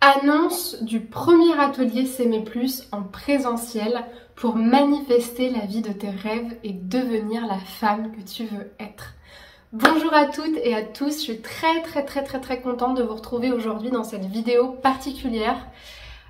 Annonce du premier atelier S'aimer plus en présentiel pour manifester la vie de tes rêves et devenir la femme que tu veux être. Bonjour à toutes et à tous, je suis très contente de vous retrouver aujourd'hui dans cette vidéo particulière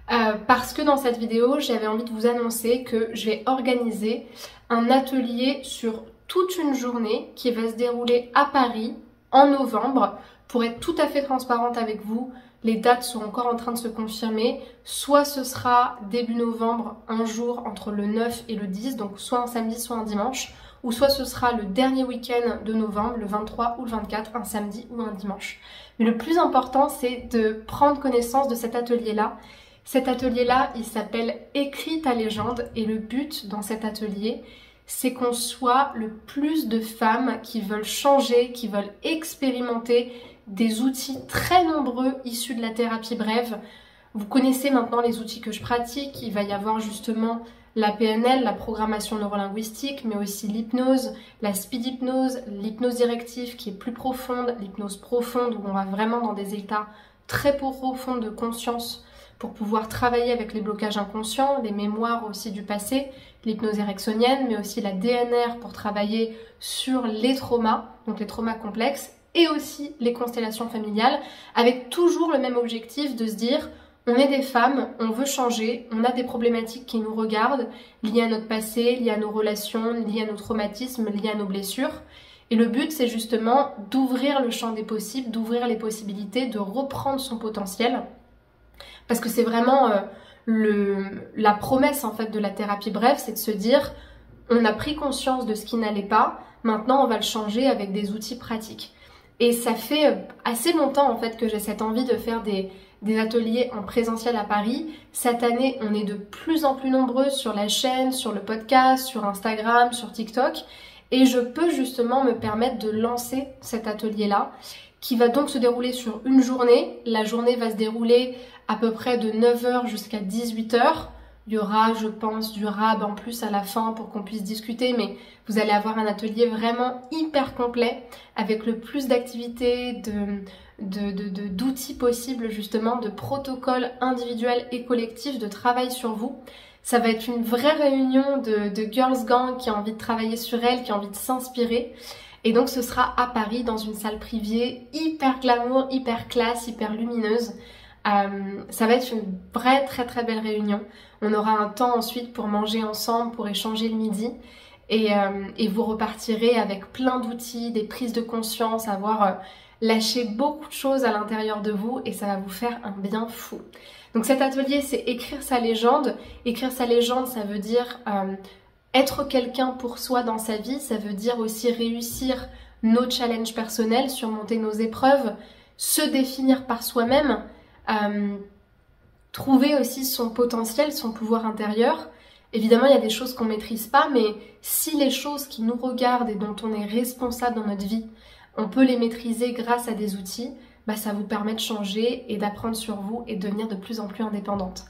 parce que dans cette vidéo j'avais envie de vous annoncer que je vais organiser un atelier sur toute une journée qui va se dérouler à Paris en novembre. Pour être tout à fait transparente avec vous, les dates sont encore en train de se confirmer. Soit ce sera début novembre, un jour entre le 9 et le 10, donc soit un samedi, soit un dimanche. Ou soit ce sera le dernier week-end de novembre, le 23 ou le 24, un samedi ou un dimanche. Mais le plus important, c'est de prendre connaissance de cet atelier-là. Cet atelier-là, il s'appelle « Écris ta légende » et le but dans cet atelier, c'est qu'on soit le plus de femmes qui veulent changer, qui veulent expérimenter des outils très nombreux issus de la thérapie brève. Vous connaissez maintenant les outils que je pratique. Il va y avoir justement la PNL, la programmation neurolinguistique, mais aussi l'hypnose, la speed hypnose, l'hypnose directive qui est plus profonde, l'hypnose profonde où on va vraiment dans des états très profonds de conscience pour pouvoir travailler avec les blocages inconscients, les mémoires aussi du passé, l'hypnose ericksonienne, mais aussi la DNR pour travailler sur les traumas, donc les traumas complexes, et aussi les constellations familiales, avec toujours le même objectif de se dire on est des femmes, on veut changer, on a des problématiques qui nous regardent, liées à notre passé, liées à nos relations, liées à nos traumatismes, liées à nos blessures. Et le but, c'est justement d'ouvrir le champ des possibles, d'ouvrir les possibilités, de reprendre son potentiel. Parce que c'est vraiment la promesse en fait de la thérapie brève, c'est de se dire on a pris conscience de ce qui n'allait pas, maintenant on va le changer avec des outils pratiques. Et ça fait assez longtemps en fait que j'ai cette envie de faire des ateliers en présentiel à Paris. Cette année, on est de plus en plus nombreux sur la chaîne, sur le podcast, sur Instagram, sur TikTok. Et je peux justement me permettre de lancer cet atelier-là, qui va donc se dérouler sur une journée. La journée va se dérouler à peu près de 9 h jusqu'à 18 h. Il y aura, je pense, du rab en plus à la fin pour qu'on puisse discuter, mais vous allez avoir un atelier vraiment hyper complet avec le plus d'activités, d'outils possibles justement, de protocoles individuels et collectifs de travail sur vous. Ça va être une vraie réunion de girls gang qui a envie de travailler sur elle, qui a envie de s'inspirer. Et donc ce sera à Paris dans une salle privée hyper glamour, hyper classe, hyper lumineuse. Ça va être une vraie très belle réunion. On aura un temps ensuite pour manger ensemble, pour échanger le midi et vous repartirez avec plein d'outils, des prises de conscience, avoir lâché beaucoup de choses à l'intérieur de vous et ça va vous faire un bien fou. Donc cet atelier, c'est écrire sa légende. Écrire sa légende, ça veut dire être quelqu'un pour soi dans sa vie, ça veut dire aussi réussir nos challenges personnels, surmonter nos épreuves, se définir par soi-même, trouver aussi son potentiel, son pouvoir intérieur. Évidemment, il y a des choses qu'on ne maîtrise pas, mais si les choses qui nous regardent et dont on est responsable dans notre vie, on peut les maîtriser grâce à des outils, bah ça vous permet de changer et d'apprendre sur vous et de devenir de plus en plus indépendante.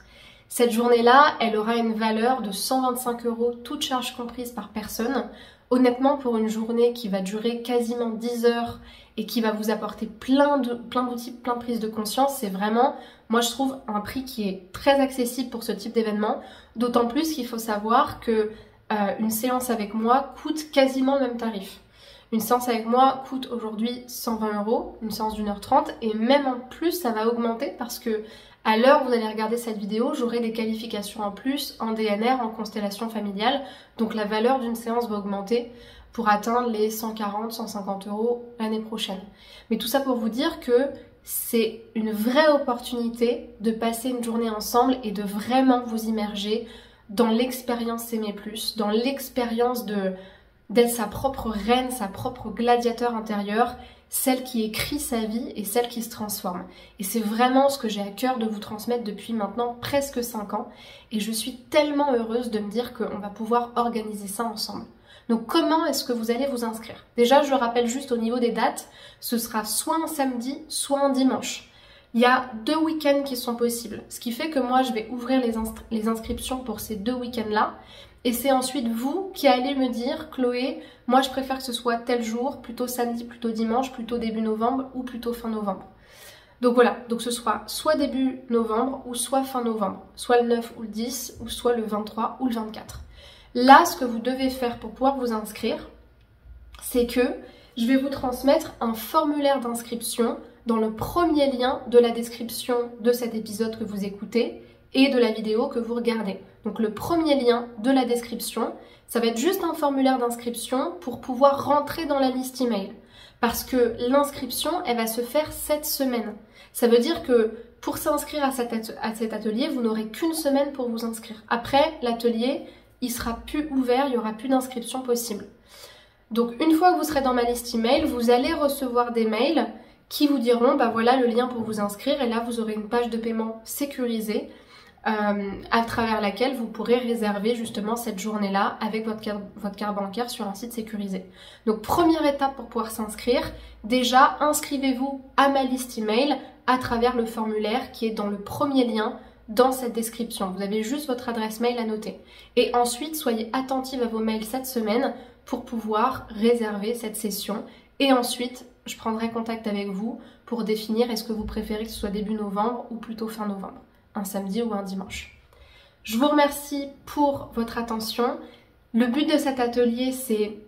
Cette journée-là, elle aura une valeur de 125 €, toutes charges comprises par personne. Honnêtement, pour une journée qui va durer quasiment 10 heures et qui va vous apporter plein d'outils, plein de prises de conscience, c'est vraiment, moi je trouve, un prix qui est très accessible pour ce type d'événement. D'autant plus qu'il faut savoir que une séance avec moi coûte quasiment le même tarif. Une séance avec moi coûte aujourd'hui 120 €, une séance d'1 h 30, et même en plus ça va augmenter parce que à l'heure où vous allez regarder cette vidéo, j'aurai des qualifications en plus en DNR, en constellation familiale, donc la valeur d'une séance va augmenter pour atteindre les 140, 150 € l'année prochaine. Mais tout ça pour vous dire que c'est une vraie opportunité de passer une journée ensemble et de vraiment vous immerger dans l'expérience S'aimer plus, dans l'expérience d'être sa propre reine, sa propre gladiateur intérieur, celle qui écrit sa vie et celle qui se transforme. Et c'est vraiment ce que j'ai à cœur de vous transmettre depuis maintenant presque 5 ans. Et je suis tellement heureuse de me dire qu'on va pouvoir organiser ça ensemble. Donc comment est-ce que vous allez vous inscrire? Déjà, je rappelle juste au niveau des dates, ce sera soit un samedi, soit un dimanche. Il y a 2 week-ends qui sont possibles, ce qui fait que moi, je vais ouvrir les inscriptions pour ces 2 week-ends-là. Et c'est ensuite vous qui allez me dire, Chloé, moi je préfère que ce soit tel jour, plutôt samedi, plutôt dimanche, plutôt début novembre ou plutôt fin novembre. Donc voilà, donc ce sera soit début novembre ou soit fin novembre, soit le 9 ou le 10 ou soit le 23 ou le 24. Là, ce que vous devez faire pour pouvoir vous inscrire, c'est que je vais vous transmettre un formulaire d'inscription dans le premier lien de la description de cet épisode que vous écoutez et de la vidéo que vous regardez. Donc le premier lien de la description, ça va être juste un formulaire d'inscription pour pouvoir rentrer dans la liste email. Parce que l'inscription, elle va se faire cette semaine. Ça veut dire que pour s'inscrire à cet atelier, vous n'aurez qu'une semaine pour vous inscrire. Après, l'atelier, il sera plus ouvert, il n'y aura plus d'inscription possible. Donc une fois que vous serez dans ma liste email, vous allez recevoir des mails qui vous diront, bah voilà le lien pour vous inscrire, et là vous aurez une page de paiement sécurisée à travers laquelle vous pourrez réserver justement cette journée-là avec votre carte bancaire sur un site sécurisé. Donc première étape pour pouvoir s'inscrire, déjà inscrivez-vous à ma liste email à travers le formulaire qui est dans le premier lien dans cette description. Vous avez juste votre adresse mail à noter. Et ensuite, soyez attentive à vos mails cette semaine pour pouvoir réserver cette session. Et ensuite, je prendrai contact avec vous pour définir est-ce que vous préférez que ce soit début novembre ou plutôt fin novembre, un samedi ou un dimanche. Je vous remercie pour votre attention. Le but de cet atelier, c'est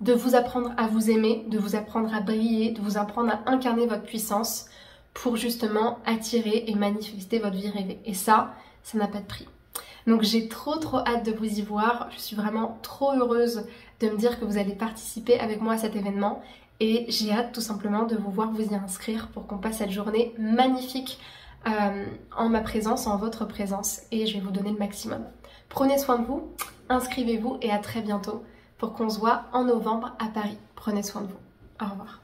de vous apprendre à vous aimer, de vous apprendre à briller, de vous apprendre à incarner votre puissance pour justement attirer et manifester votre vie rêvée. Et ça n'a pas de prix. Donc j'ai trop hâte de vous y voir. Je suis vraiment trop heureuse de me dire que vous allez participer avec moi à cet événement. Et j'ai hâte tout simplement de vous voir vous y inscrire pour qu'on passe cette journée magnifique en ma présence, en votre présence. Et je vais vous donner le maximum. Prenez soin de vous, inscrivez-vous et à très bientôt pour qu'on se voit en novembre à Paris. Prenez soin de vous. Au revoir.